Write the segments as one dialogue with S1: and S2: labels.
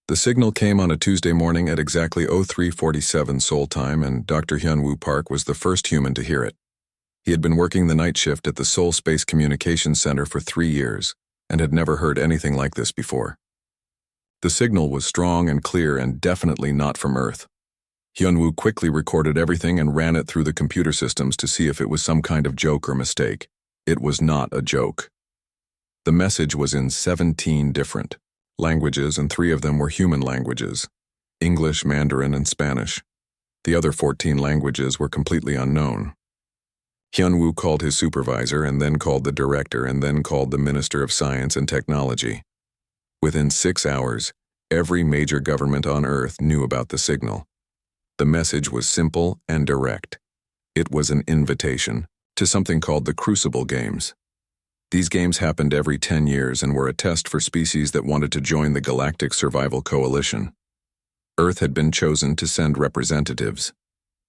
S1: The signal came on a Tuesday morning at exactly 03:47 Seoul time, and Dr. Hyun-woo Park was the first human to hear it. He had been working the night shift at the Seoul Space Communications Center for 3 years and had never heard anything like this before. The signal was strong and clear and definitely not from Earth. Hyun-woo quickly recorded everything and ran it through the computer systems to see if it was some kind of joke or mistake. It was not a joke. The message was in 17 different languages, and 3 of them were human languages: English, Mandarin, and Spanish. The other 14 languages were completely unknown. Hyun-woo called his supervisor and then called the director and then called the Minister of Science and Technology. Within 6 hours, every major government on Earth knew about the signal. The message was simple and direct. It was an invitation to something called the Crucible Games. These games happened every 10 years and were a test for species that wanted to join the Galactic Survival Coalition. Earth had been chosen to send representatives.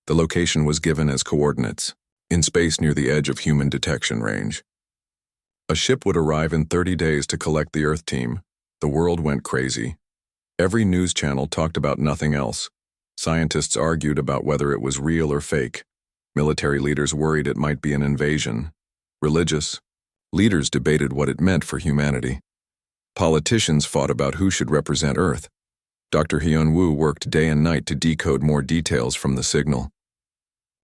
S1: The location was given as coordinates, in space near the edge of human detection range. A ship would arrive in 30 days to collect the Earth team. The world went crazy. Every news channel talked about nothing else. Scientists argued about whether it was real or fake. Military leaders worried it might be an invasion. Religious leaders debated what it meant for humanity. Politicians fought about who should represent Earth. Dr. Hyun-woo worked day and night to decode more details from the signal.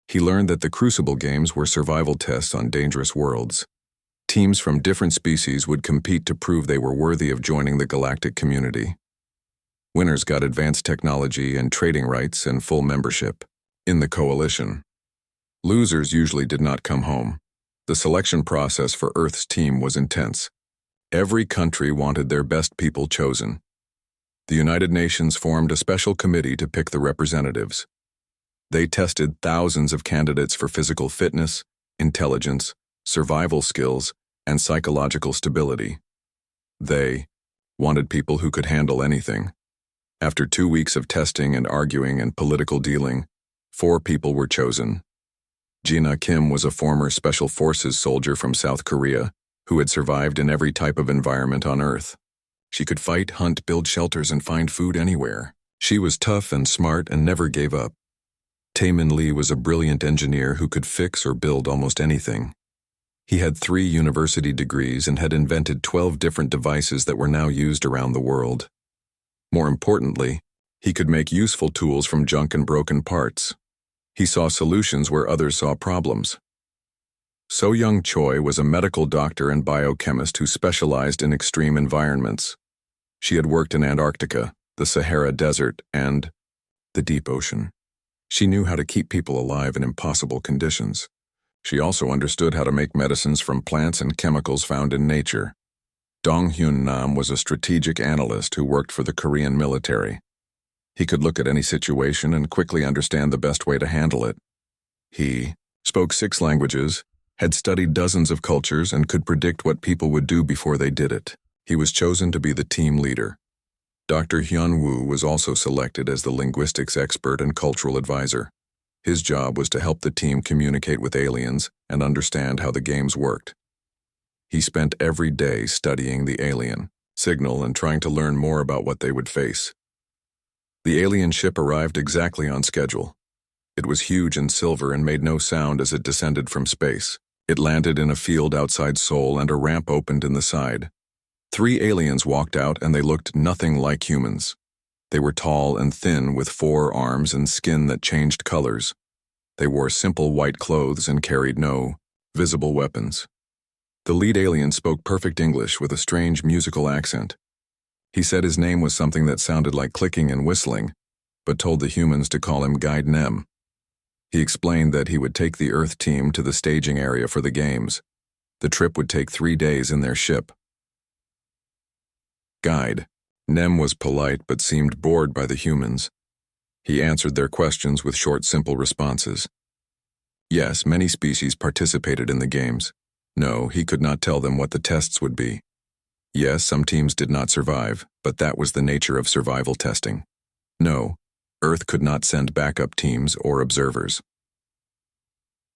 S1: He learned that the Crucible Games were survival tests on dangerous worlds. Teams from different species would compete to prove they were worthy of joining the galactic community. Winners got advanced technology and trading rights and full membership in the coalition. Losers usually did not come home. The selection process for Earth's team was intense. Every country wanted their best people chosen. The United Nations formed a special committee to pick the representatives. They tested thousands of candidates for physical fitness, intelligence, survival skills, and psychological stability. They wanted people who could handle anything. After 2 weeks of testing and arguing and political dealing, 4 people were chosen. Jina Kim was a former Special Forces soldier from South Korea who had survived in every type of environment on Earth. She could fight, hunt, build shelters, and find food anywhere. She was tough and smart and never gave up. Taemin Lee was a brilliant engineer who could fix or build almost anything. He had 3 university degrees and had invented 12 different devices that were now used around the world. More importantly, he could make useful tools from junk and broken parts. He saw solutions where others saw problems. So Young Choi was a medical doctor and biochemist who specialized in extreme environments. She had worked in Antarctica, the Sahara Desert, and the deep ocean. She knew how to keep people alive in impossible conditions. She also understood how to make medicines from plants and chemicals found in nature. Dong Hyun Nam was a strategic analyst who worked for the Korean military. He could look at any situation and quickly understand the best way to handle it. He spoke 6 languages, had studied dozens of cultures, and could predict what people would do before they did it. He was chosen to be the team leader. Dr. Hyun-woo was also selected as the linguistics expert and cultural advisor. His job was to help the team communicate with aliens and understand how the games worked. He spent every day studying the alien signal and trying to learn more about what they would face. The alien ship arrived exactly on schedule. It was huge and silver and made no sound as it descended from space. It landed in a field outside Seoul and a ramp opened in the side. 3 aliens walked out and they looked nothing like humans. They were tall and thin with 4 arms and skin that changed colors. They wore simple white clothes and carried no visible weapons. The lead alien spoke perfect English with a strange musical accent. He said his name was something that sounded like clicking and whistling, but told the humans to call him Guide Nem. He explained that he would take the Earth team to the staging area for the games. The trip would take 3 days in their ship. Guide Nem was polite but seemed bored by the humans. He answered their questions with short, simple responses. Yes, many species participated in the games. No, he could not tell them what the tests would be. Yes, some teams did not survive, but that was the nature of survival testing. No, Earth could not send backup teams or observers.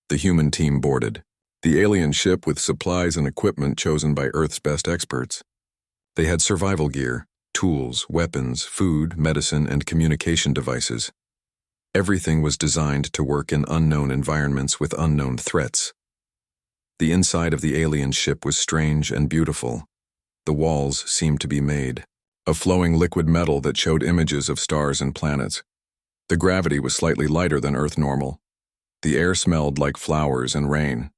S1: The human team boarded. The alien ship with supplies and equipment chosen by Earth's best experts. They had survival gear, tools, weapons, food, medicine, and communication devices. Everything was designed to work in unknown environments with unknown threats. The inside of the alien ship was strange and beautiful. The walls seemed to be made of flowing liquid metal that showed images of stars and planets. The gravity was slightly lighter than Earth normal. The air smelled like flowers and rain.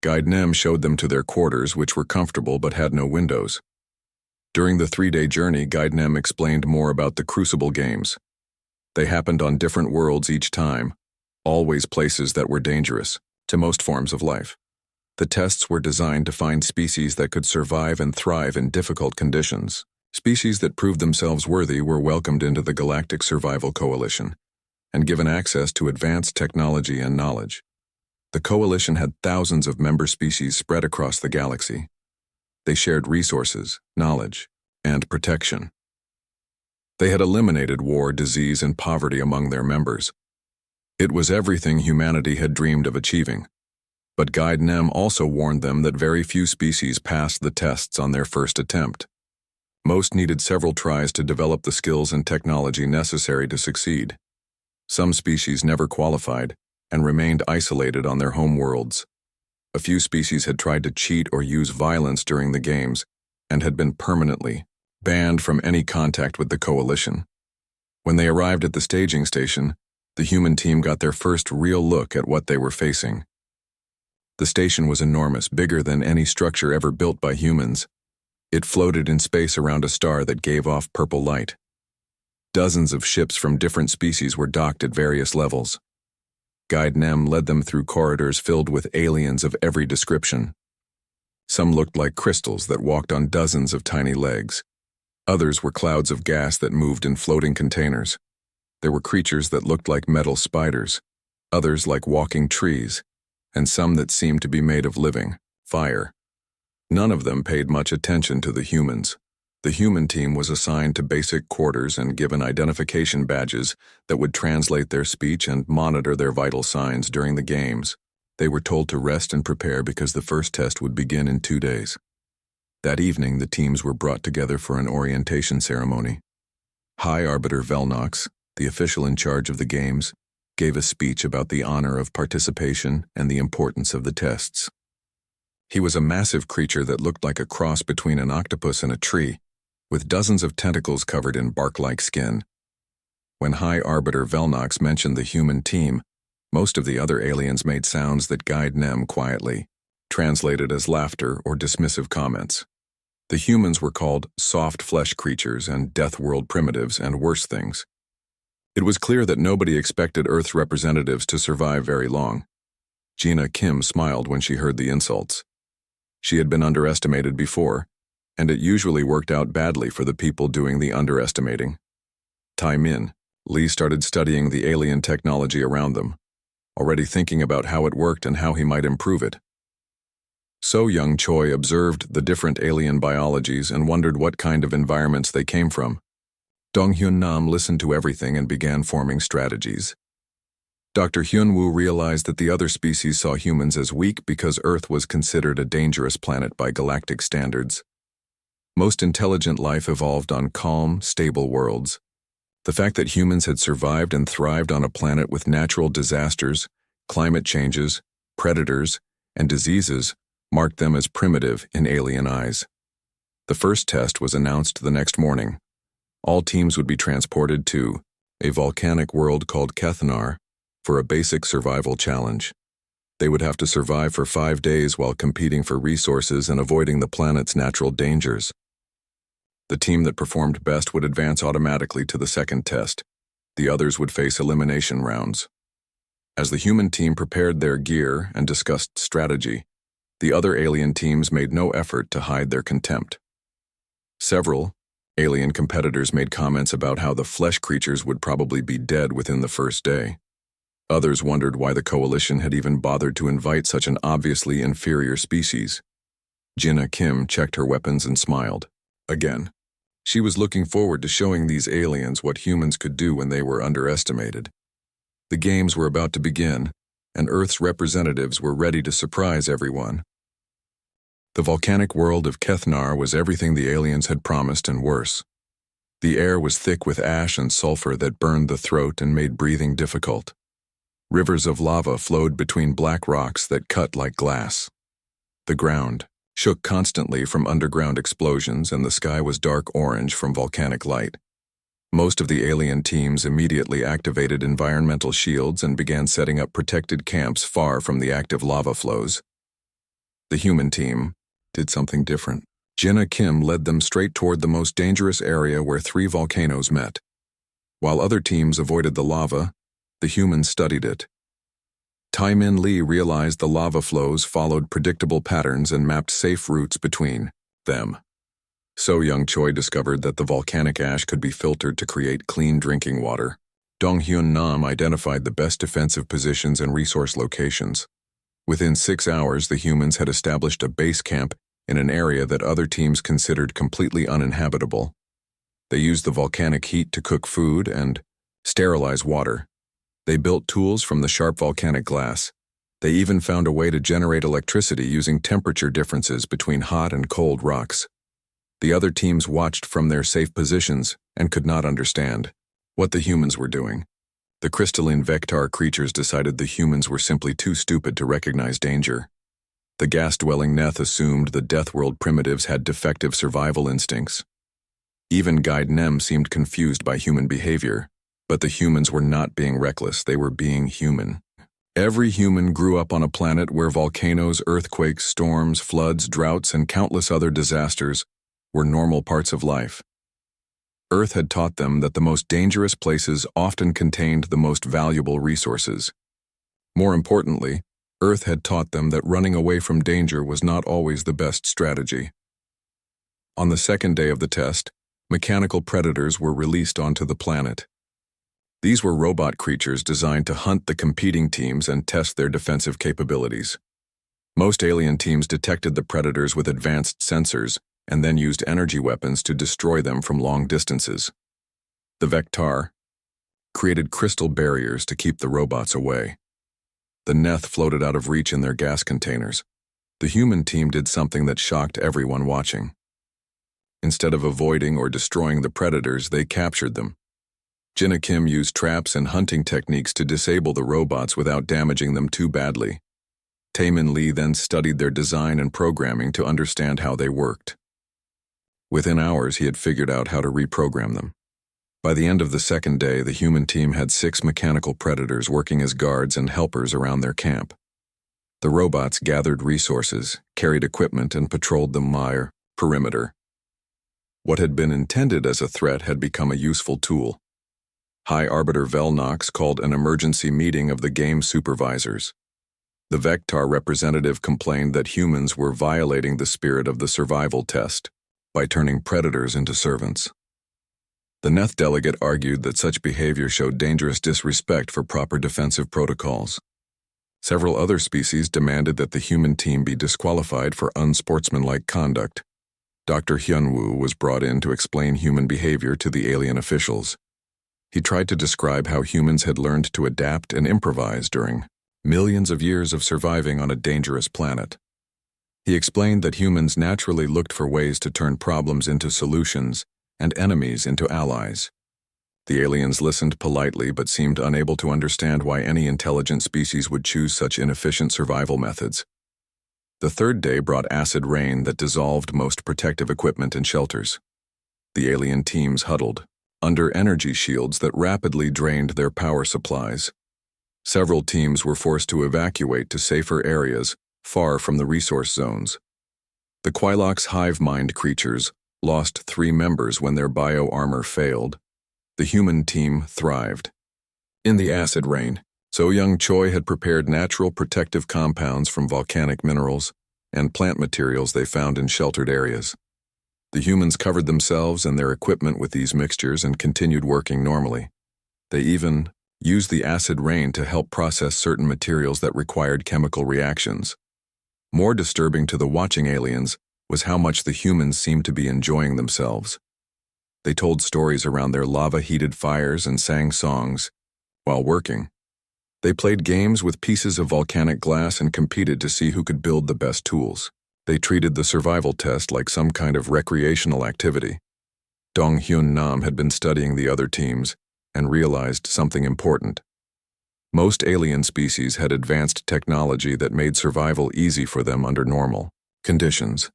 S1: Guide Nem showed them to their quarters, which were comfortable but had no windows. During the 3-day journey, Guide Nem explained more about the Crucible games. They happened on different worlds each time, always places that were dangerous to most forms of life. The tests were designed to find species that could survive and thrive in difficult conditions. Species that proved themselves worthy were welcomed into the Galactic Survival Coalition and given access to advanced technology and knowledge. The coalition had thousands of member species spread across the galaxy. They shared resources, knowledge, and protection. They had eliminated war, disease, and poverty among their members. It was everything humanity had dreamed of achieving. But Guide Nem also warned them that very few species passed the tests on their first attempt. Most needed several tries to develop the skills and technology necessary to succeed. Some species never qualified and remained isolated on their home worlds. A few species had tried to cheat or use violence during the games and had been permanently banned from any contact with the coalition. When they arrived at the staging station, the human team got their first real look at what they were facing. The station was enormous, bigger than any structure ever built by humans. It floated in space around a star that gave off purple light. Dozens of ships from different species were docked at various levels. Guide Nem led them through corridors filled with aliens of every description. Some looked like crystals that walked on dozens of tiny legs. Others were clouds of gas that moved in floating containers. There were creatures that looked like metal spiders, others like walking trees, and some that seemed to be made of living fire. None of them paid much attention to the humans. The human team was assigned to basic quarters and given identification badges that would translate their speech and monitor their vital signs during the games. They were told to rest and prepare because the first test would begin in 2 days. That evening, the teams were brought together for an orientation ceremony. High Arbiter Velnox, the official in charge of the games, gave a speech about the honor of participation and the importance of the tests. He was a massive creature that looked like a cross between an octopus and a tree, with dozens of tentacles covered in bark-like skin. When High Arbiter Velnox mentioned the human team, most of the other aliens made sounds that Guide Nem quietly, translated as laughter or dismissive comments. The humans were called soft flesh creatures and death world primitives and worse things. It was clear that nobody expected Earth's representatives to survive very long. Gina Kim smiled when she heard the insults. She had been underestimated before, and it usually worked out badly for the people doing the underestimating. Tai Min, Lee started studying the alien technology around them, already thinking about how it worked and how he might improve it. So Young Choi observed the different alien biologies and wondered what kind of environments they came from. Dong Hyun Nam listened to everything and began forming strategies. Dr. Hyun-woo realized that the other species saw humans as weak because Earth was considered a dangerous planet by galactic standards. Most intelligent life evolved on calm, stable worlds. The fact that humans had survived and thrived on a planet with natural disasters, climate changes, predators, and diseases marked them as primitive in alien eyes. The first test was announced the next morning. All teams would be transported to a volcanic world called Kethnar for a basic survival challenge. They would have to survive for 5 days while competing for resources and avoiding the planet's natural dangers. The team that performed best would advance automatically to the second test. The others would face elimination rounds. As the human team prepared their gear and discussed strategy, the other alien teams made no effort to hide their contempt. Several alien competitors made comments about how the flesh creatures would probably be dead within the first day. Others wondered why the coalition had even bothered to invite such an obviously inferior species. Jinna Kim checked her weapons and smiled. Again, she was looking forward to showing these aliens what humans could do when they were underestimated. The games were about to begin, and Earth's representatives were ready to surprise everyone. The volcanic world of Kethnar was everything the aliens had promised and worse. The air was thick with ash and sulfur that burned the throat and made breathing difficult. Rivers of lava flowed between black rocks that cut like glass. The ground shook constantly from underground explosions, and the sky was dark orange from volcanic light. Most of the alien teams immediately activated environmental shields and began setting up protected camps far from the active lava flows. The human team did something different. Jinna Kim led them straight toward the most dangerous area where 3 volcanoes met. While other teams avoided the lava, the humans studied it. Tai-Min Lee realized the lava flows followed predictable patterns and mapped safe routes between them. So Young Choi discovered that the volcanic ash could be filtered to create clean drinking water. Dong Hyun Nam identified the best defensive positions and resource locations. Within 6 hours, the humans had established a base camp in an area that other teams considered completely uninhabitable. They used the volcanic heat to cook food and sterilize water. They built tools from the sharp volcanic glass. They even found a way to generate electricity using temperature differences between hot and cold rocks. The other teams watched from their safe positions and could not understand what the humans were doing. The crystalline Vectar creatures decided the humans were simply too stupid to recognize danger. The gas-dwelling Neth assumed the Deathworld primitives had defective survival instincts. Even Guide Nem seemed confused by human behavior, but the humans were not being reckless, they were being human. Every human grew up on a planet where volcanoes, earthquakes, storms, floods, droughts, and countless other disasters were normal parts of life. Earth had taught them that the most dangerous places often contained the most valuable resources. More importantly, Earth had taught them that running away from danger was not always the best strategy. On the second day of the test, mechanical predators were released onto the planet. These were robot creatures designed to hunt the competing teams and test their defensive capabilities. Most alien teams detected the predators with advanced sensors and then used energy weapons to destroy them from long distances. The Vectar created crystal barriers to keep the robots away. The Neth floated out of reach in their gas containers. The human team did something that shocked everyone watching. Instead of avoiding or destroying the predators, they captured them. Jinna Kim used traps and hunting techniques to disable the robots without damaging them too badly. Tai-Min Lee then studied their design and programming to understand how they worked. Within hours, he had figured out how to reprogram them. By the end of the second day, the human team had 6 mechanical predators working as guards and helpers around their camp. The robots gathered resources, carried equipment, and patrolled the mire perimeter. What had been intended as a threat had become a useful tool. High Arbiter Velnox called an emergency meeting of the game supervisors. The Vectar representative complained that humans were violating the spirit of the survival test by turning predators into servants. The Neth delegate argued that such behavior showed dangerous disrespect for proper defensive protocols. Several other species demanded that the human team be disqualified for unsportsmanlike conduct. Dr. Hyun-woo was brought in to explain human behavior to the alien officials. He tried to describe how humans had learned to adapt and improvise during millions of years of surviving on a dangerous planet. He explained that humans naturally looked for ways to turn problems into solutions and enemies into allies. The aliens listened politely but seemed unable to understand why any intelligent species would choose such inefficient survival methods. The third day brought acid rain that dissolved most protective equipment and shelters. The alien teams huddled under energy shields that rapidly drained their power supplies. Several teams were forced to evacuate to safer areas far from the resource zones. The Quailox hive mind creatures lost 3 members when their bio-armor failed. The human team thrived. In the acid rain, So Young Choi had prepared natural protective compounds from volcanic minerals and plant materials they found in sheltered areas. The humans covered themselves and their equipment with these mixtures and continued working normally. They even used the acid rain to help process certain materials that required chemical reactions. More disturbing to the watching aliens was how much the humans seemed to be enjoying themselves. They told stories around their lava-heated fires and sang songs while working. They played games with pieces of volcanic glass and competed to see who could build the best tools. They treated the survival test like some kind of recreational activity. Dong Hyun Nam had been studying the other teams and realized something important. Most alien species had advanced technology that made survival easy for them under normal conditions.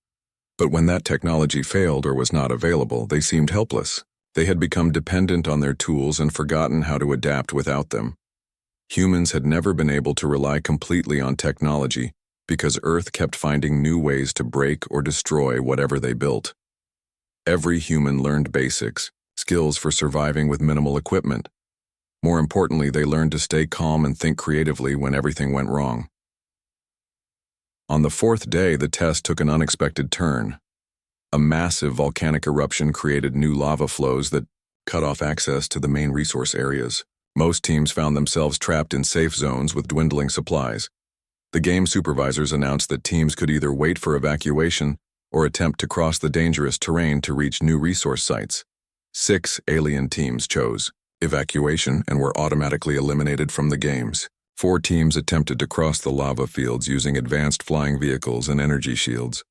S1: But when that technology failed or was not available, they seemed helpless. They had become dependent on their tools and forgotten how to adapt without them. Humans had never been able to rely completely on technology because Earth kept finding new ways to break or destroy whatever they built. Every human learned basics, skills for surviving with minimal equipment. More importantly, they learned to stay calm and think creatively when everything went wrong. On the fourth day, the test took an unexpected turn. A massive volcanic eruption created new lava flows that cut off access to the main resource areas. Most teams found themselves trapped in safe zones with dwindling supplies. The game supervisors announced that teams could either wait for evacuation or attempt to cross the dangerous terrain to reach new resource sites. 6 alien teams chose evacuation and were automatically eliminated from the games. 4 teams attempted to cross the lava fields using advanced flying vehicles and energy shields.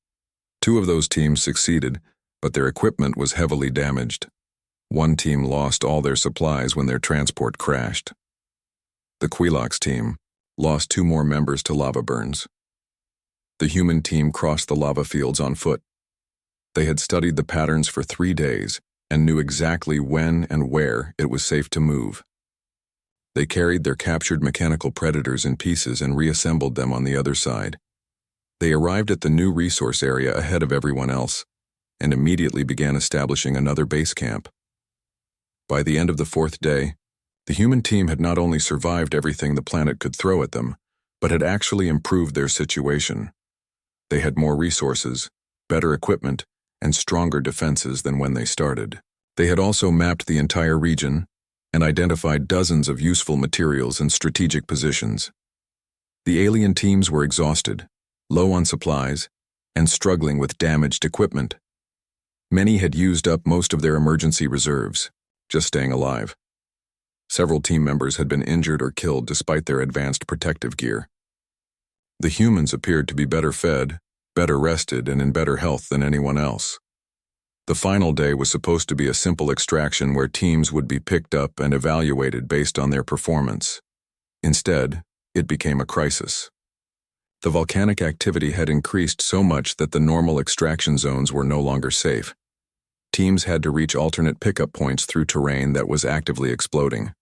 S1: 2 of those teams succeeded, but their equipment was heavily damaged. 1 team lost all their supplies when their transport crashed. The Quilox team lost 2 more members to lava burns. The human team crossed the lava fields on foot. They had studied the patterns for 3 days and knew exactly when and where it was safe to move. They carried their captured mechanical predators in pieces and reassembled them on the other side. They arrived at the new resource area ahead of everyone else and immediately began establishing another base camp. By the end of the 4th day, the human team had not only survived everything the planet could throw at them, but had actually improved their situation. They had more resources, better equipment, and stronger defenses than when they started. They had also mapped the entire region and identified dozens of useful materials in strategic positions. The alien teams were exhausted, low on supplies, and struggling with damaged equipment. Many had used up most of their emergency reserves, just staying alive. Several team members had been injured or killed despite their advanced protective gear. The humans appeared to be better fed, better rested, and in better health than anyone else. The final day was supposed to be a simple extraction where teams would be picked up and evaluated based on their performance. Instead, it became a crisis. The volcanic activity had increased so much that the normal extraction zones were no longer safe. Teams had to reach alternate pickup points through terrain that was actively exploding.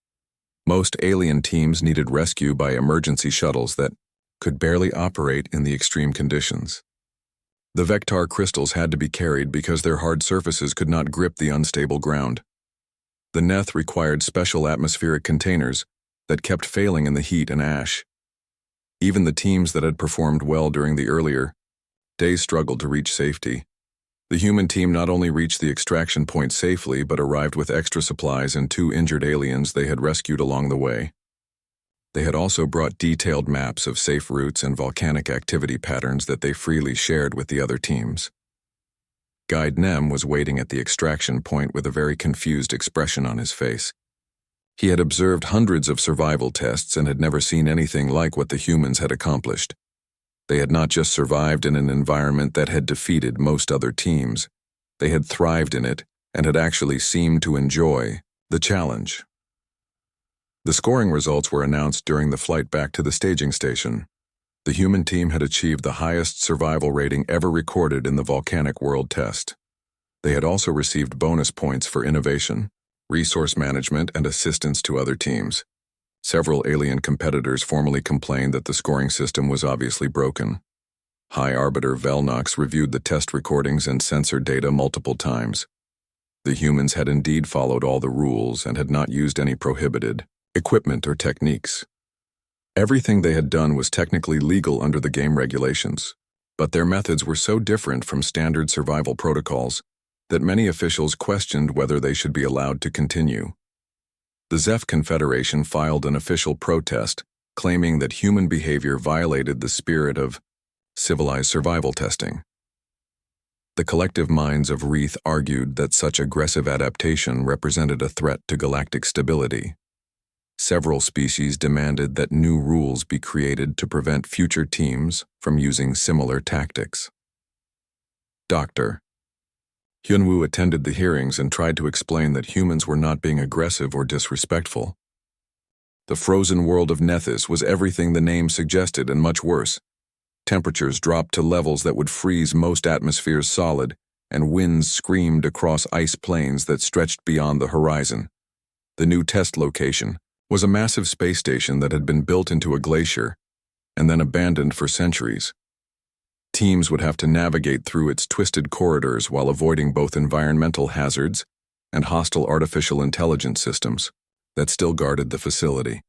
S1: Most alien teams needed rescue by emergency shuttles that could barely operate in the extreme conditions. The Vectar crystals had to be carried because their hard surfaces could not grip the unstable ground. The Neth required special atmospheric containers that kept failing in the heat and ash. Even the teams that had performed well during the earlier days struggled to reach safety. The human team not only reached the extraction point safely but arrived with extra supplies and 2 injured aliens they had rescued along the way. They had also brought detailed maps of safe routes and volcanic activity patterns that they freely shared with the other teams. Guide Nem was waiting at the extraction point with a very confused expression on his face. He had observed hundreds of survival tests and had never seen anything like what the humans had accomplished. They had not just survived in an environment that had defeated most other teams. They had thrived in it and had actually seemed to enjoy the challenge. The scoring results were announced during the flight back to the staging station. The human team had achieved the highest survival rating ever recorded in the volcanic world test. They had also received bonus points for innovation, resource management, and assistance to other teams. Several alien competitors formally complained that the scoring system was obviously broken. High Arbiter Velnox reviewed the test recordings and censored data multiple times. The humans had indeed followed all the rules and had not used any prohibited equipment or techniques. Everything they had done was technically legal under the game regulations, but their methods were so different from standard survival protocols that many officials questioned whether they should be allowed to continue. The Zeph Confederation filed an official protest, claiming that human behavior violated the spirit of civilized survival testing. The collective minds of Wreath argued that such aggressive adaptation represented a threat to galactic stability. Several species demanded that new rules be created to prevent future teams from using similar tactics. Dr. Hyunwoo attended the hearings and tried to explain that humans were not being aggressive or disrespectful. The frozen world of Nethys was everything the name suggested and much worse. Temperatures dropped to levels that would freeze most atmospheres solid, and winds screamed across ice plains that stretched beyond the horizon. The new test location was a massive space station that had been built into a glacier and then abandoned for centuries. Teams would have to navigate through its twisted corridors while avoiding both environmental hazards and hostile artificial intelligence systems that still guarded the facility.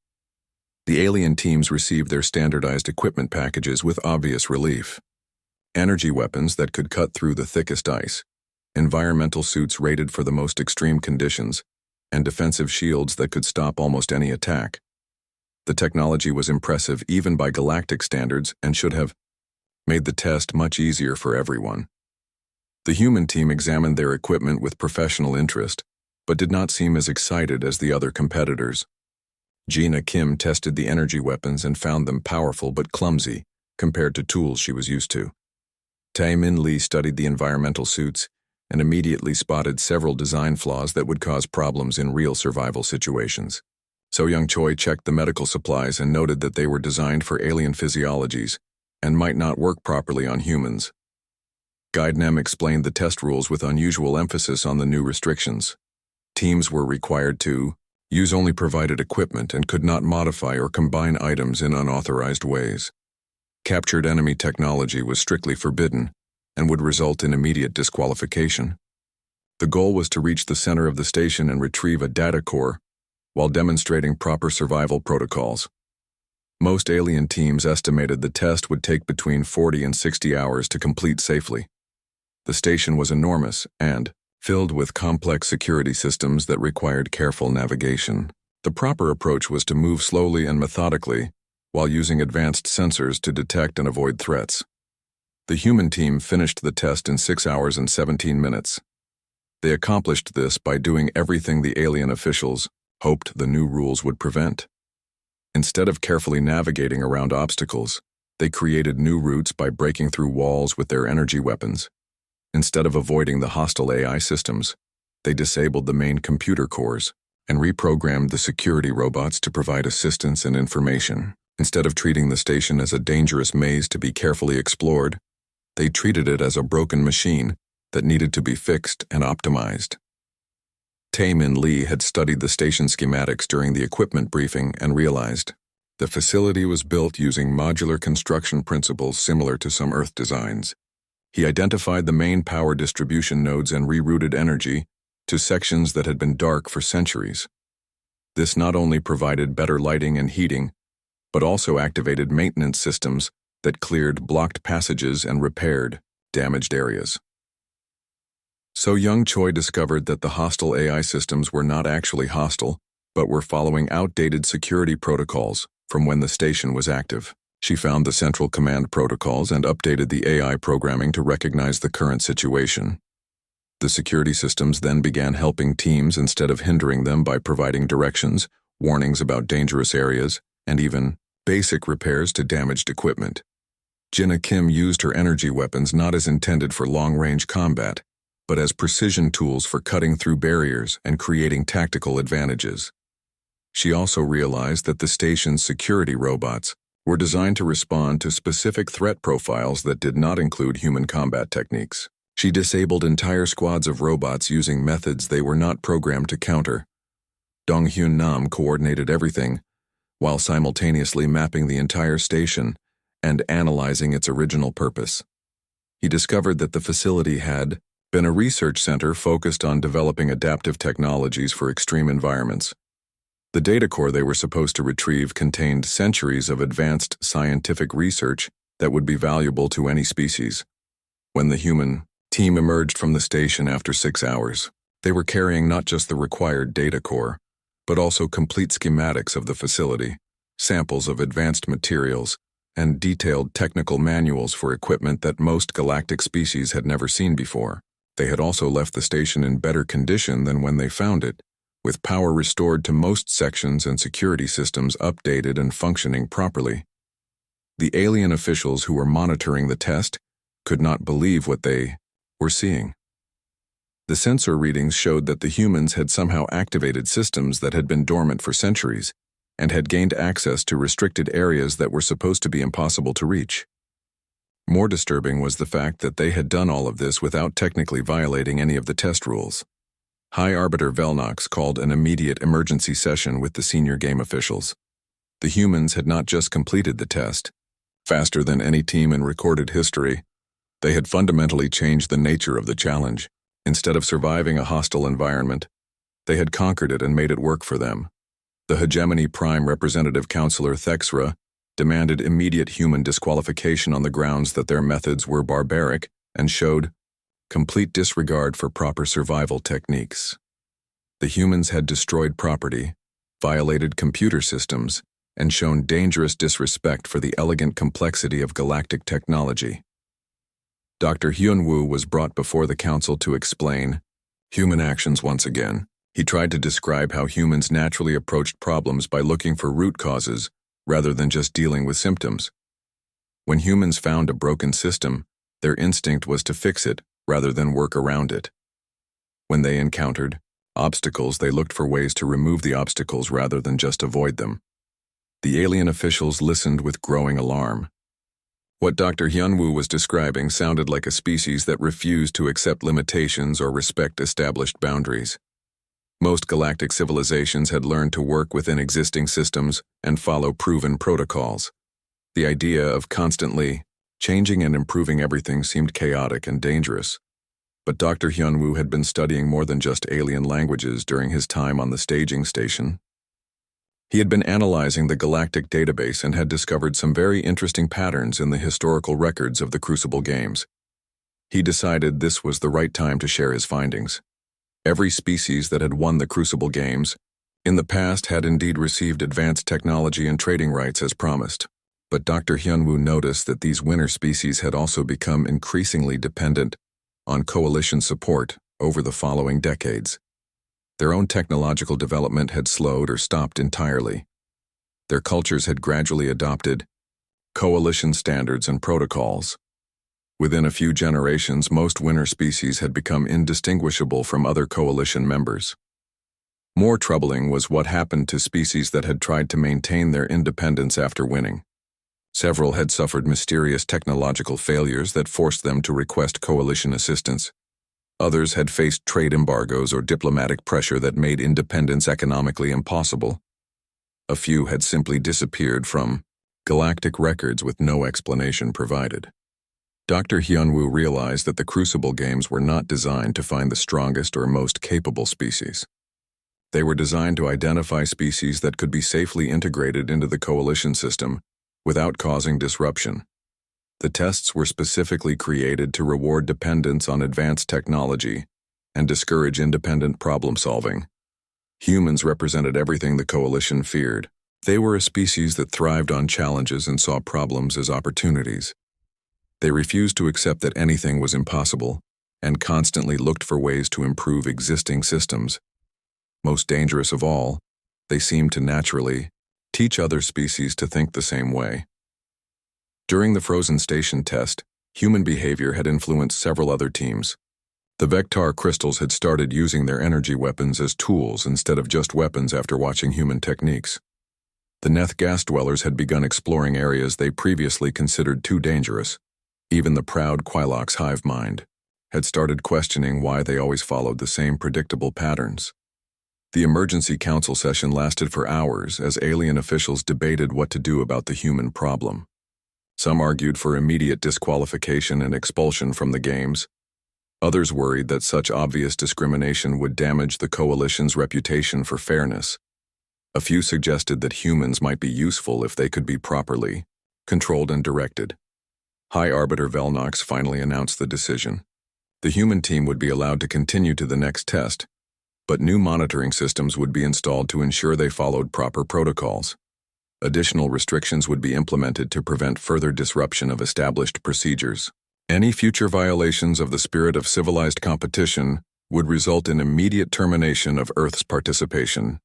S1: The alien teams received their standardized equipment packages with obvious relief. Energy weapons that could cut through the thickest ice, environmental suits rated for the most extreme conditions, and defensive shields that could stop almost any attack. The technology was impressive even by galactic standards and should have made the test much easier for everyone. The human team examined their equipment with professional interest, but did not seem as excited as the other competitors. Gina Kim tested the energy weapons and found them powerful but clumsy compared to tools she was used to. Tae-min Lee studied the environmental suits and immediately spotted several design flaws that would cause problems in real survival situations. So Young Choi checked the medical supplies and noted that they were designed for alien physiologies and might not work properly on humans. Guide-nem explained the test rules with unusual emphasis on the new restrictions. Teams were required to use only provided equipment and could not modify or combine items in unauthorized ways. Captured enemy technology was strictly forbidden and would result in immediate disqualification. The goal was to reach the center of the station and retrieve a data core while demonstrating proper survival protocols. Most alien teams estimated the test would take between 40 and 60 hours to complete safely. The station was enormous and filled with complex security systems that required careful navigation. The proper approach was to move slowly and methodically while using advanced sensors to detect and avoid threats. The human team finished the test in 6 hours and 17 minutes. They accomplished this by doing everything the alien officials hoped the new rules would prevent. Instead of carefully navigating around obstacles, they created new routes by breaking through walls with their energy weapons. Instead of avoiding the hostile AI systems, they disabled the main computer cores and reprogrammed the security robots to provide assistance and information. Instead of treating the station as a dangerous maze to be carefully explored, they treated it as a broken machine that needed to be fixed and optimized. Tae-min Lee had studied the station schematics during the equipment briefing and realized the facility was built using modular construction principles similar to some Earth designs. He identified the main power distribution nodes and rerouted energy to sections that had been dark for centuries. This not only provided better lighting and heating, but also activated maintenance systems that cleared blocked passages and repaired damaged areas. So Young Choi discovered that the hostile AI systems were not actually hostile, but were following outdated security protocols from when the station was active. She found the central command protocols and updated the AI programming to recognize the current situation. The security systems then began helping teams instead of hindering them by providing directions, warnings about dangerous areas, and even basic repairs to damaged equipment. Gina Kim used her energy weapons not as intended for long-range combat, but as precision tools for cutting through barriers and creating tactical advantages. She also realized that the station's security robots were designed to respond to specific threat profiles that did not include human combat techniques. She disabled entire squads of robots using methods they were not programmed to counter. Dong-Hyun Nam coordinated everything, while simultaneously mapping the entire station and analyzing its original purpose. He discovered that the facility had been a research center focused on developing adaptive technologies for extreme environments. The data core they were supposed to retrieve contained centuries of advanced scientific research that would be valuable to any species. When the human team emerged from the station after 6 hours, they were carrying not just the required data core, but also complete schematics of the facility, samples of advanced materials, and detailed technical manuals for equipment that most galactic species had never seen before. They had also left the station in better condition than when they found it, with power restored to most sections and security systems updated and functioning properly. The alien officials who were monitoring the test could not believe what they were seeing. The sensor readings showed that the humans had somehow activated systems that had been dormant for centuries and had gained access to restricted areas that were supposed to be impossible to reach. More disturbing was the fact that they had done all of this without technically violating any of the test rules. High Arbiter Velnox called an immediate emergency session with the senior game officials. The humans had not just completed the test. Faster than any team in recorded history, they had fundamentally changed the nature of the challenge. Instead of surviving a hostile environment, they had conquered it and made it work for them. The Hegemony Prime Representative Counselor Thexra demanded immediate human disqualification on the grounds that their methods were barbaric and showed complete disregard for proper survival techniques. The humans had destroyed property, violated computer systems, and shown dangerous disrespect for the elegant complexity of galactic technology. Dr. Hyun-woo was brought before the council to explain human actions once again. He tried to describe how humans naturally approached problems by looking for root causes rather than just dealing with symptoms. When humans found a broken system, their instinct was to fix it rather than work around it. When they encountered obstacles, they looked for ways to remove the obstacles rather than just avoid them. The alien officials listened with growing alarm. What Dr. Hyun-woo was describing sounded like a species that refused to accept limitations or respect established boundaries. Most galactic civilizations had learned to work within existing systems and follow proven protocols. The idea of constantly changing and improving everything seemed chaotic and dangerous. But Dr. Hyun-woo had been studying more than just alien languages during his time on the staging station. He had been analyzing the galactic database and had discovered some very interesting patterns in the historical records of the Crucible games. He decided this was the right time to share his findings. Every species that had won the Crucible games in the past had indeed received advanced technology and trading rights as promised. But Dr. Hyun-woo noticed that these winner species had also become increasingly dependent on coalition support over the following decades. Their own technological development had slowed or stopped entirely. Their cultures had gradually adopted coalition standards and protocols. Within a few generations, most winner species had become indistinguishable from other coalition members. More troubling was what happened to species that had tried to maintain their independence after winning. Several had suffered mysterious technological failures that forced them to request coalition assistance. Others had faced trade embargoes or diplomatic pressure that made independence economically impossible. A few had simply disappeared from galactic records with no explanation provided. Dr. Hyun-woo realized that the Crucible games were not designed to find the strongest or most capable species. They were designed to identify species that could be safely integrated into the coalition system without causing disruption. The tests were specifically created to reward dependence on advanced technology and discourage independent problem-solving. Humans represented everything the coalition feared. They were a species that thrived on challenges and saw problems as opportunities. They refused to accept that anything was impossible and constantly looked for ways to improve existing systems. Most dangerous of all, they seemed to naturally teach other species to think the same way. During the Frozen Station test, human behavior had influenced several other teams. The Vector crystals had started using their energy weapons as tools instead of just weapons after watching human techniques. The Neth gas dwellers had begun exploring areas they previously considered too dangerous. Even the proud Quilox hive mind had started questioning why they always followed the same predictable patterns. The emergency council session lasted for hours as alien officials debated what to do about the human problem. Some argued for immediate disqualification and expulsion from the games. Others worried that such obvious discrimination would damage the coalition's reputation for fairness. A few suggested that humans might be useful if they could be properly controlled and directed. High Arbiter Velnox finally announced the decision. The human team would be allowed to continue to the next test, but new monitoring systems would be installed to ensure they followed proper protocols. Additional restrictions would be implemented to prevent further disruption of established procedures. Any future violations of the spirit of civilized competition would result in immediate termination of Earth's participation.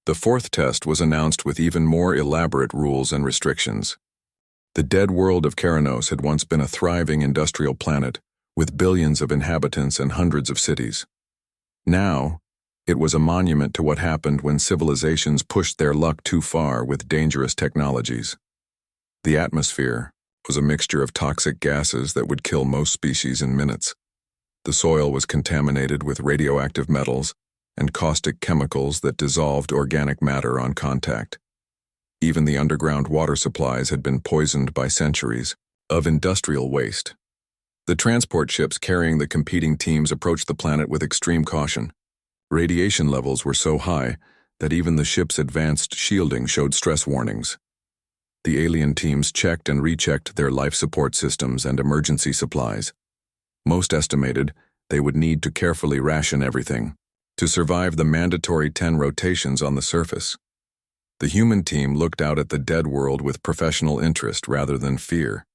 S1: The fourth test was announced with even more elaborate rules and restrictions. The dead world of Keranos had once been a thriving industrial planet with billions of inhabitants and hundreds of cities. Now, it was a monument to what happened when civilizations pushed their luck too far with dangerous technologies. The atmosphere was a mixture of toxic gases that would kill most species in minutes. The soil was contaminated with radioactive metals and caustic chemicals that dissolved organic matter on contact. Even the underground water supplies had been poisoned by centuries of industrial waste. The transport ships carrying the competing teams approached the planet with extreme caution. Radiation levels were so high that even the ship's advanced shielding showed stress warnings. The alien teams checked and rechecked their life support systems and emergency supplies. Most estimated they would need to carefully ration everything to survive the mandatory 10 rotations on the surface. The human team looked out at the dead world with professional interest rather than fear.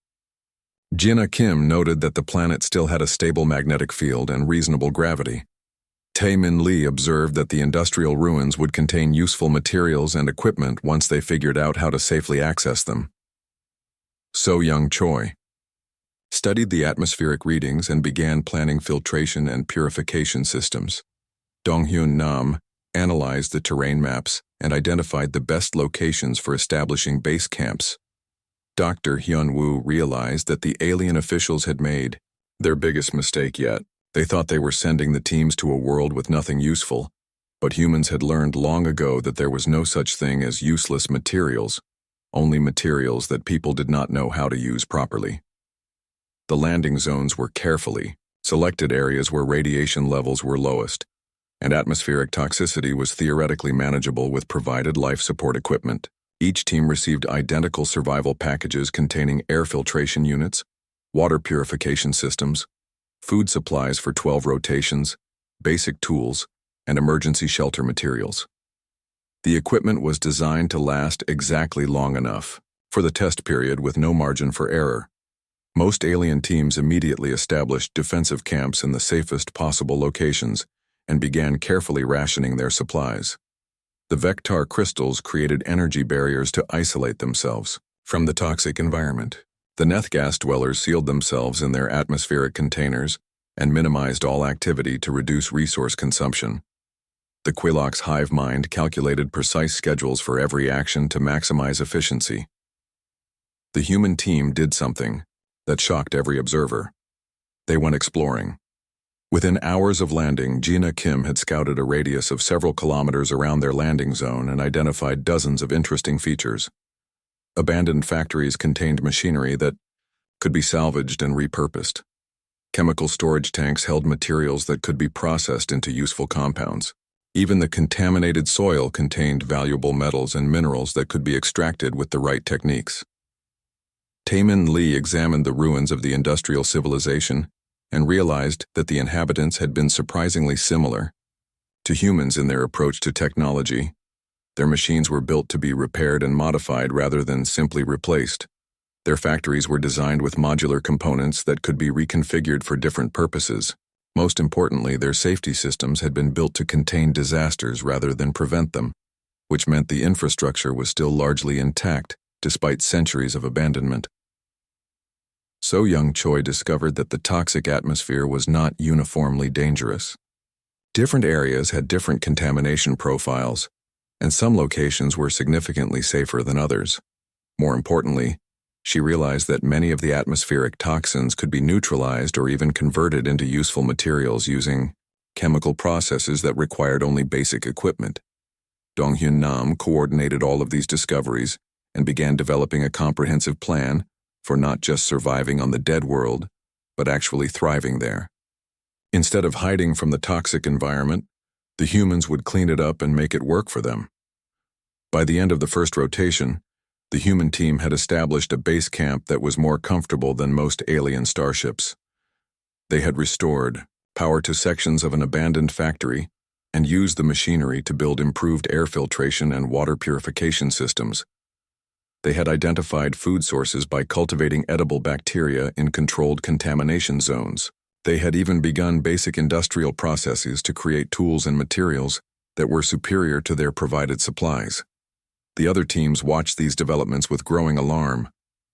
S1: Jinna Kim noted that the planet still had a stable magnetic field and reasonable gravity. Tae-min Lee observed that the industrial ruins would contain useful materials and equipment once they figured out how to safely access them. So-young Choi studied the atmospheric readings and began planning filtration and purification systems. Dong-hyun Nam analyzed the terrain maps and identified the best locations for establishing base camps. Dr. Hyun-woo realized that the alien officials had made their biggest mistake yet. They thought they were sending the teams to a world with nothing useful, but humans had learned long ago that there was no such thing as useless materials, only materials that people did not know how to use properly. The landing zones were carefully selected areas where radiation levels were lowest, and atmospheric toxicity was theoretically manageable with provided life support equipment. Each team received identical survival packages containing air filtration units, water purification systems, food supplies for 12 rotations, basic tools, and emergency shelter materials. The equipment was designed to last exactly long enough for the test period with no margin for error. Most alien teams immediately established defensive camps in the safest possible locations and began carefully rationing their supplies. The Vector crystals created energy barriers to isolate themselves from the toxic environment. The Nethgas dwellers sealed themselves in their atmospheric containers and minimized all activity to reduce resource consumption. The Quilok's hive mind calculated precise schedules for every action to maximize efficiency. The human team did something that shocked every observer. They went exploring. Within hours of landing, Jinna Kim had scouted a radius of several kilometers around their landing zone and identified dozens of interesting features. Abandoned factories contained machinery that could be salvaged and repurposed. Chemical storage tanks held materials that could be processed into useful compounds. Even the contaminated soil contained valuable metals and minerals that could be extracted with the right techniques. Tae-min Lee examined the ruins of the industrial civilization and realized that the inhabitants had been surprisingly similar to humans in their approach to technology. Their machines were built to be repaired and modified rather than simply replaced. Their factories were designed with modular components that could be reconfigured for different purposes. Most importantly, their safety systems had been built to contain disasters rather than prevent them, which meant the infrastructure was still largely intact despite centuries of abandonment. So-young Choi discovered that the toxic atmosphere was not uniformly dangerous. Different areas had different contamination profiles, and some locations were significantly safer than others. More importantly, she realized that many of the atmospheric toxins could be neutralized or even converted into useful materials using chemical processes that required only basic equipment. Dong-hyun Nam coordinated all of these discoveries and began developing a comprehensive plan for not just surviving on the dead world, but actually thriving there. Instead of hiding from the toxic environment, the humans would clean it up and make it work for them. By the end of the first rotation, the human team had established a base camp that was more comfortable than most alien starships. They had restored power to sections of an abandoned factory and used the machinery to build improved air filtration and water purification systems. They had identified food sources by cultivating edible bacteria in controlled contamination zones. They had even begun basic industrial processes to create tools and materials that were superior to their provided supplies. The other teams watched these developments with growing alarm.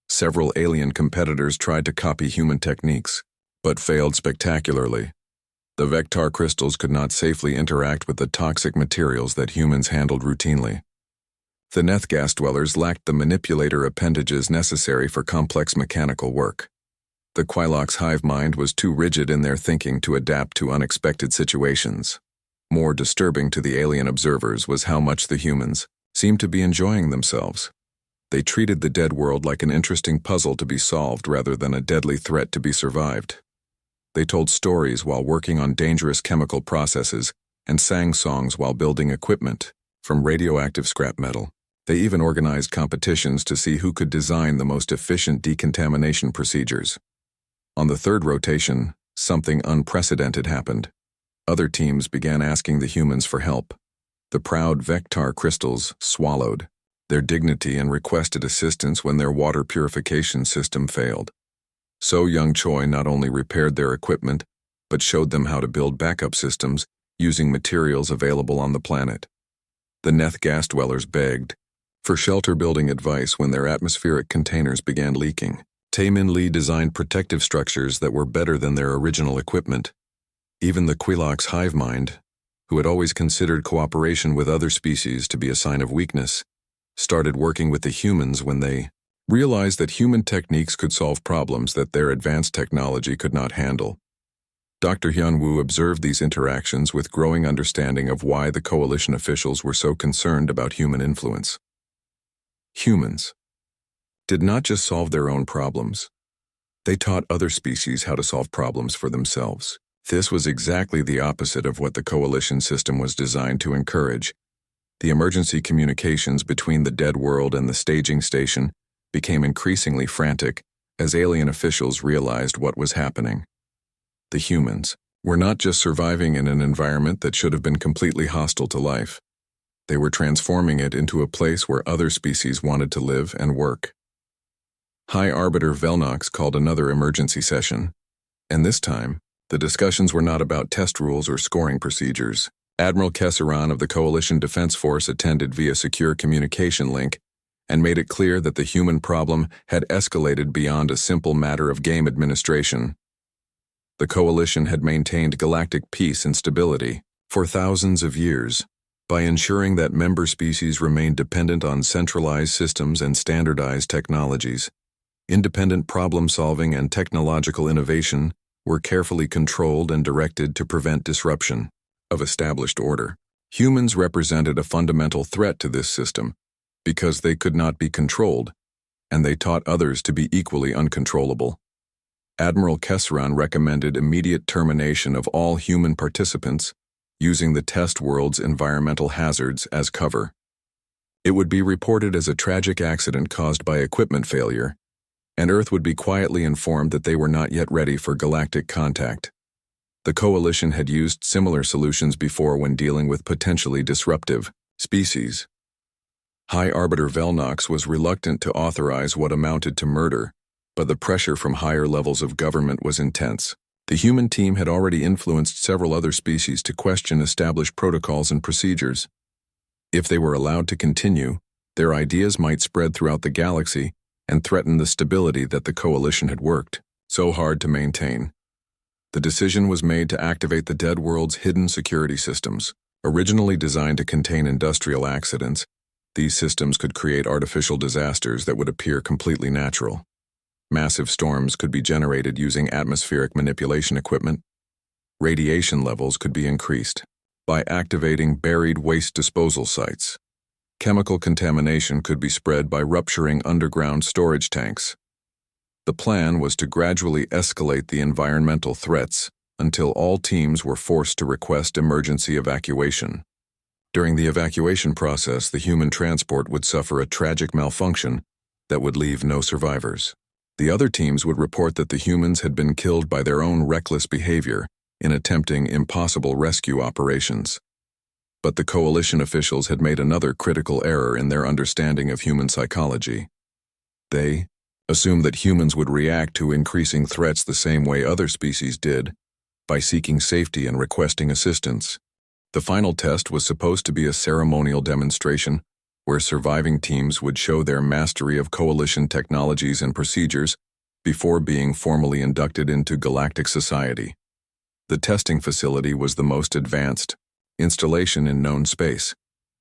S1: Several alien competitors tried to copy human techniques, but failed spectacularly. The Vectar crystals could not safely interact with the toxic materials that humans handled routinely. The Neth gas dwellers lacked the manipulator appendages necessary for complex mechanical work. The Quiloc's hive mind was too rigid in their thinking to adapt to unexpected situations. More disturbing to the alien observers was how much the humans seemed to be enjoying themselves. They treated the dead world like an interesting puzzle to be solved rather than a deadly threat to be survived. They told stories while working on dangerous chemical processes and sang songs while building equipment, from radioactive scrap metal. They even organized competitions to see who could design the most efficient decontamination procedures. On the third rotation, something unprecedented happened. Other teams began asking the humans for help. The proud Vectar crystals swallowed their dignity and requested assistance when their water purification system failed. So Young Choi not only repaired their equipment, but showed them how to build backup systems using materials available on the planet. The Neth gas dwellers begged for shelter-building advice when their atmospheric containers began leaking. Tae-min Lee designed protective structures that were better than their original equipment. Even the Quiloc's hive mind, who had always considered cooperation with other species to be a sign of weakness, started working with the humans when they realized that human techniques could solve problems that their advanced technology could not handle. Dr. Hyun-woo observed these interactions with growing understanding of why the coalition officials were so concerned about human influence. Humans did not just solve their own problems. They taught other species how to solve problems for themselves. This was exactly the opposite of what the coalition system was designed to encourage. The emergency communications between the dead world and the staging station became increasingly frantic as alien officials realized what was happening. The humans were not just surviving in an environment that should have been completely hostile to life. They were transforming it into a place where other species wanted to live and work. High Arbiter Velnox called another emergency session, and this time, the discussions were not about test rules or scoring procedures. Admiral Kesseran of the Coalition Defense Force attended via secure communication link and made it clear that the human problem had escalated beyond a simple matter of game administration. The Coalition had maintained galactic peace and stability for thousands of years by ensuring that member species remained dependent on centralized systems and standardized technologies. Independent problem-solving and technological innovation were carefully controlled and directed to prevent disruption of established order. Humans represented a fundamental threat to this system because they could not be controlled, and they taught others to be equally uncontrollable. Admiral Kesseran recommended immediate termination of all human participants using the test world's environmental hazards as cover. It would be reported as a tragic accident caused by equipment failure, and Earth would be quietly informed that they were not yet ready for galactic contact. The Coalition had used similar solutions before when dealing with potentially disruptive species. High Arbiter Velnox was reluctant to authorize what amounted to murder, but the pressure from higher levels of government was intense. The human team had already influenced several other species to question established protocols and procedures. If they were allowed to continue, their ideas might spread throughout the galaxy and threaten the stability that the Coalition had worked so hard to maintain. The decision was made to activate the dead world's hidden security systems. Originally designed to contain industrial accidents, these systems could create artificial disasters that would appear completely natural. Massive storms could be generated using atmospheric manipulation equipment. Radiation levels could be increased by activating buried waste disposal sites. Chemical contamination could be spread by rupturing underground storage tanks. The plan was to gradually escalate the environmental threats until all teams were forced to request emergency evacuation. During the evacuation process, the human transport would suffer a tragic malfunction that would leave no survivors. The other teams would report that the humans had been killed by their own reckless behavior in attempting impossible rescue operations. But the Coalition officials had made another critical error in their understanding of human psychology. They assumed that humans would react to increasing threats the same way other species did, by seeking safety and requesting assistance. The final test was supposed to be a ceremonial demonstration where surviving teams would show their mastery of Coalition technologies and procedures before being formally inducted into galactic society. The testing facility was the most advanced installation in known space,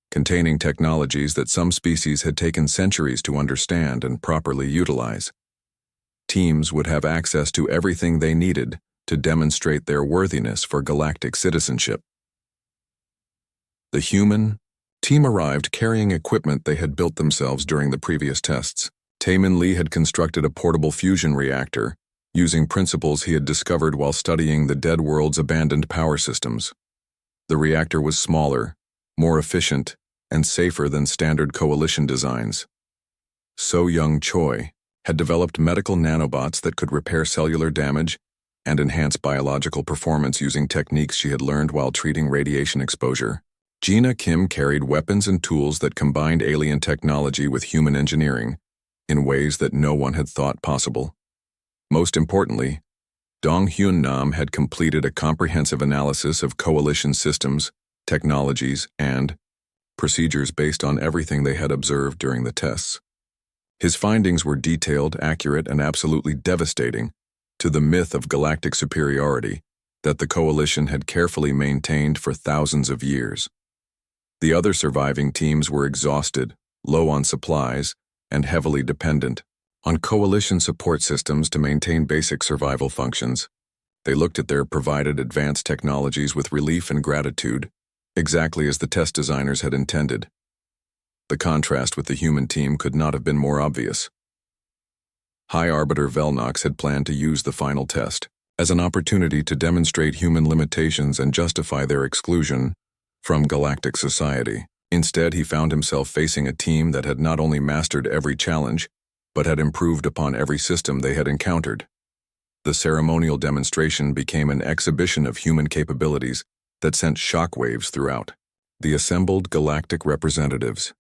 S1: containing technologies that some species had taken centuries to understand and properly utilize. Teams would have access to everything they needed to demonstrate their worthiness for galactic citizenship. The human team arrived carrying equipment they had built themselves during the previous tests. Taemin Lee had constructed a portable fusion reactor, using principles he had discovered while studying the dead world's abandoned power systems. The reactor was smaller, more efficient, and safer than standard coalition designs. So Young Choi had developed medical nanobots that could repair cellular damage and enhance biological performance using techniques she had learned while treating radiation exposure. Gina Kim carried weapons and tools that combined alien technology with human engineering in ways that no one had thought possible. Most importantly, Dong Hyun Nam had completed a comprehensive analysis of coalition systems, technologies, and procedures based on everything they had observed during the tests. His findings were detailed, accurate, and absolutely devastating to the myth of galactic superiority that the coalition had carefully maintained for thousands of years. The other surviving teams were exhausted, low on supplies, and heavily dependent on coalition support systems to maintain basic survival functions. They looked at their provided advanced technologies with relief and gratitude, exactly as the test designers had intended. The contrast with the human team could not have been more obvious. High Arbiter Velnox had planned to use the final test as an opportunity to demonstrate human limitations and justify their exclusion from galactic society. Instead, he found himself facing a team that had not only mastered every challenge, but had improved upon every system they had encountered. The ceremonial demonstration became an exhibition of human capabilities that sent shockwaves throughout. The assembled galactic representatives.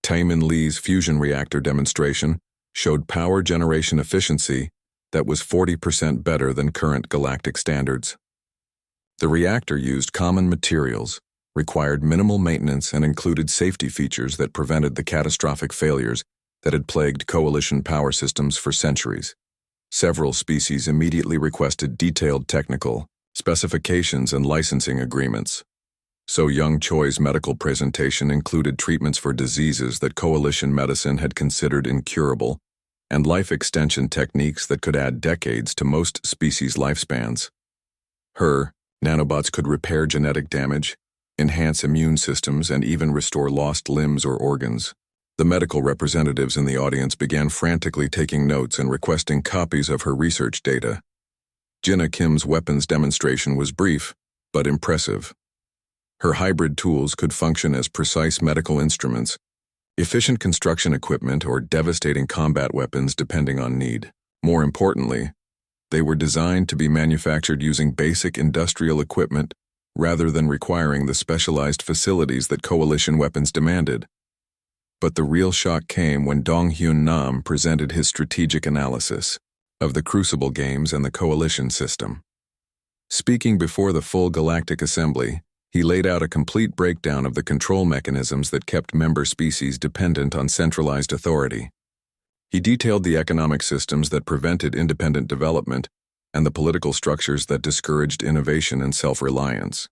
S1: Taemin Lee's fusion reactor demonstration showed power generation efficiency that was 40% better than current galactic standards. The reactor used common materials, required minimal maintenance, and included safety features that prevented the catastrophic failures that had plagued coalition power systems for centuries. Several species immediately requested detailed technical specifications and licensing agreements. So Young Choi's medical presentation included treatments for diseases that coalition medicine had considered incurable, and life extension techniques that could add decades to most species' lifespans. Her nanobots could repair genetic damage, enhance immune systems, and even restore lost limbs or organs. The medical representatives in the audience began frantically taking notes and requesting copies of her research data. Gina Kim's weapons demonstration was brief, but impressive. Her hybrid tools could function as precise medical instruments, efficient construction equipment, or devastating combat weapons depending on need. More importantly, they were designed to be manufactured using basic industrial equipment rather than requiring the specialized facilities that coalition weapons demanded. But the real shock came when Dong Hyun Nam presented his strategic analysis of the Crucible games and the coalition system. Speaking before the full galactic assembly, he laid out a complete breakdown of the control mechanisms that kept member species dependent on centralized authority. He detailed the economic systems that prevented independent development and the political structures that discouraged innovation and self-reliance.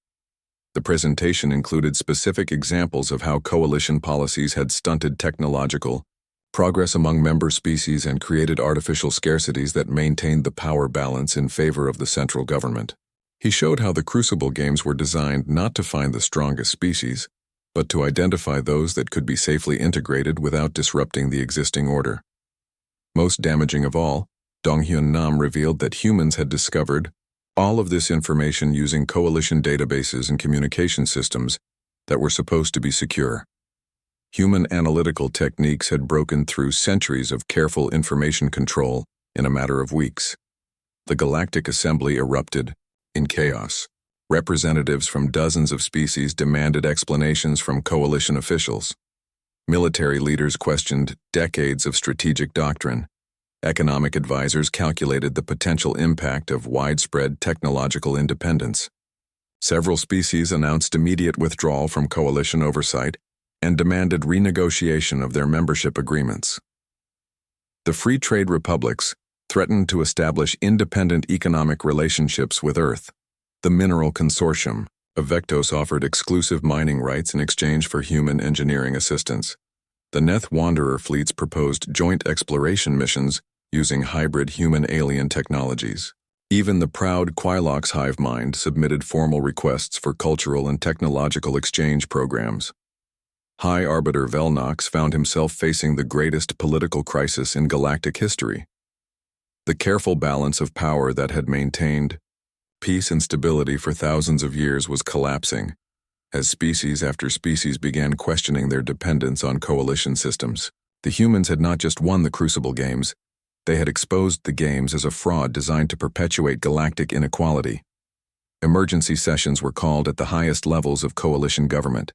S1: The presentation included specific examples of how coalition policies had stunted technological progress among member species and created artificial scarcities that maintained the power balance in favor of the central government. He showed how the Crucible games were designed not to find the strongest species, but to identify those that could be safely integrated without disrupting the existing order. Most damaging of all, Dong Hyun Nam revealed that humans had discovered all of this information using coalition databases and communication systems that were supposed to be secure. Human analytical techniques had broken through centuries of careful information control in a matter of weeks. The Galactic Assembly erupted in chaos. Representatives from dozens of species demanded explanations from coalition officials. Military leaders questioned decades of strategic doctrine. Economic advisors calculated the potential impact of widespread technological independence. Several species announced immediate withdrawal from coalition oversight and demanded renegotiation of their membership agreements. The free trade republics threatened to establish independent economic relationships with Earth. The Mineral Consortium of Vectos offered exclusive mining rights in exchange for human engineering assistance. The Neth Wanderer fleets proposed joint exploration missions using hybrid human-alien technologies. Even the proud Quilox hive mind submitted formal requests for cultural and technological exchange programs. High Arbiter Velnox found himself facing the greatest political crisis in galactic history. The careful balance of power that had maintained peace and stability for thousands of years was collapsing, as species after species began questioning their dependence on coalition systems. The humans had not just won the Crucible Games, they had exposed the games as a fraud designed to perpetuate galactic inequality. Emergency sessions were called at the highest levels of coalition government.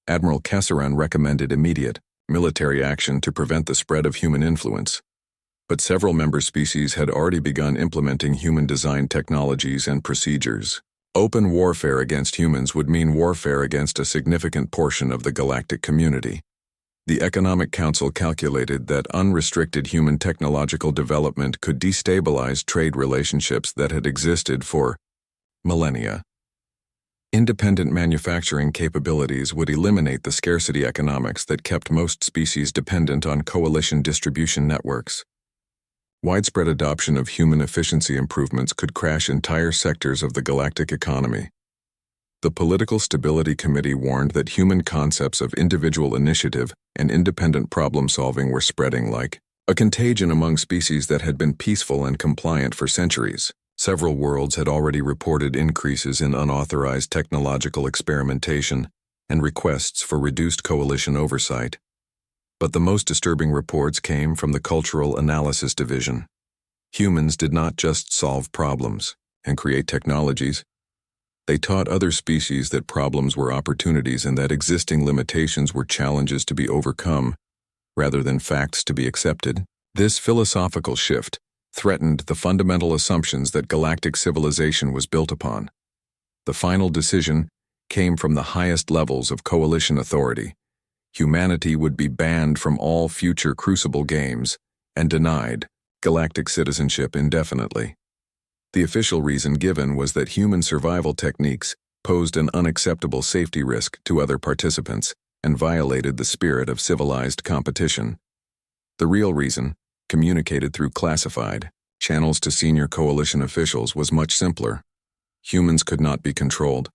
S1: Admiral Kesseran recommended immediate military action to prevent the spread of human influence. But several member species had already begun implementing human-designed technologies and procedures. Open warfare against humans would mean warfare against a significant portion of the galactic community. The Economic Council calculated that unrestricted human technological development could destabilize trade relationships that had existed for millennia. Independent manufacturing capabilities would eliminate the scarcity economics that kept most species dependent on coalition distribution networks. Widespread adoption of human efficiency improvements could crash entire sectors of the galactic economy. The Political Stability Committee warned that human concepts of individual initiative and independent problem-solving were spreading like a contagion among species that had been peaceful and compliant for centuries. Several worlds had already reported increases in unauthorized technological experimentation and requests for reduced coalition oversight. But the most disturbing reports came from the Cultural Analysis Division. Humans did not just solve problems and create technologies. They taught other species that problems were opportunities and that existing limitations were challenges to be overcome, rather than facts to be accepted. This philosophical shift threatened the fundamental assumptions that galactic civilization was built upon. The final decision came from the highest levels of coalition authority. Humanity would be banned from all future Crucible Games and denied galactic citizenship indefinitely. The official reason given was that human survival techniques posed an unacceptable safety risk to other participants and violated the spirit of civilized competition. The real reason, communicated through classified channels to senior coalition officials, was much simpler. Humans could not be controlled,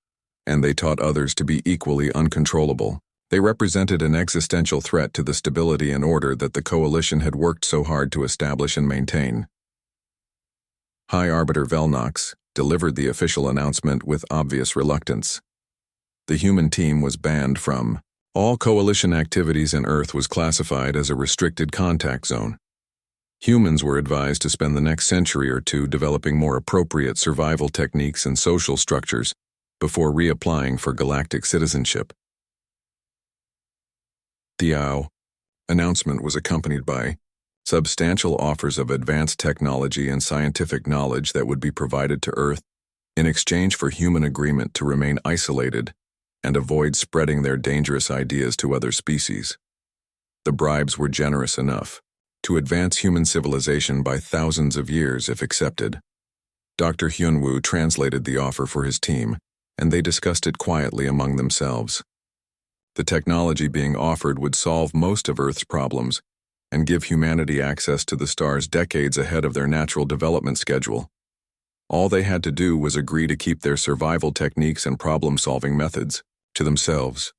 S1: and they taught others to be equally uncontrollable. They represented an existential threat to the stability and order that the coalition had worked so hard to establish and maintain. High Arbiter Velnox delivered the official announcement with obvious reluctance. The human team was banned from all coalition activities, and Earth was classified as a restricted contact zone. Humans were advised to spend the next century or two developing more appropriate survival techniques and social structures before reapplying for galactic citizenship. The announcement was accompanied by substantial offers of advanced technology and scientific knowledge that would be provided to Earth in exchange for human agreement to remain isolated and avoid spreading their dangerous ideas to other species. The bribes were generous enough to advance human civilization by thousands of years if accepted. Dr. Hyunwoo translated the offer for his team, and they discussed it quietly among themselves. The technology being offered would solve most of Earth's problems and give humanity access to the stars decades ahead of their natural development schedule. All they had to do was agree to keep their survival techniques and problem-solving methods to themselves.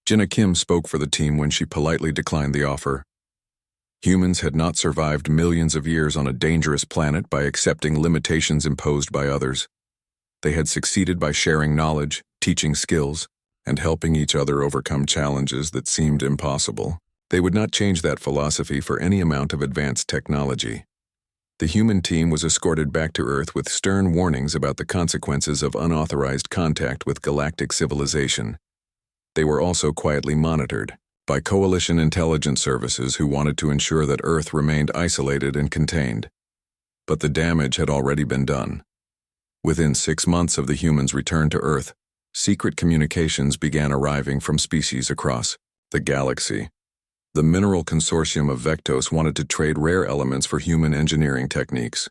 S1: Jinna Kim spoke for the team when she politely declined the offer. Humans had not survived millions of years on a dangerous planet by accepting limitations imposed by others. They had succeeded by sharing knowledge, teaching skills, and helping each other overcome challenges that seemed impossible. They would not change that philosophy for any amount of advanced technology. The human team was escorted back to Earth with stern warnings about the consequences of unauthorized contact with galactic civilization. They were also quietly monitored by coalition intelligence services who wanted to ensure that Earth remained isolated and contained. But the damage had already been done. Within 6 months of the humans' return to Earth, secret communications began arriving from species across the galaxy. The mineral consortium of Vectos wanted to trade rare elements for human engineering techniques.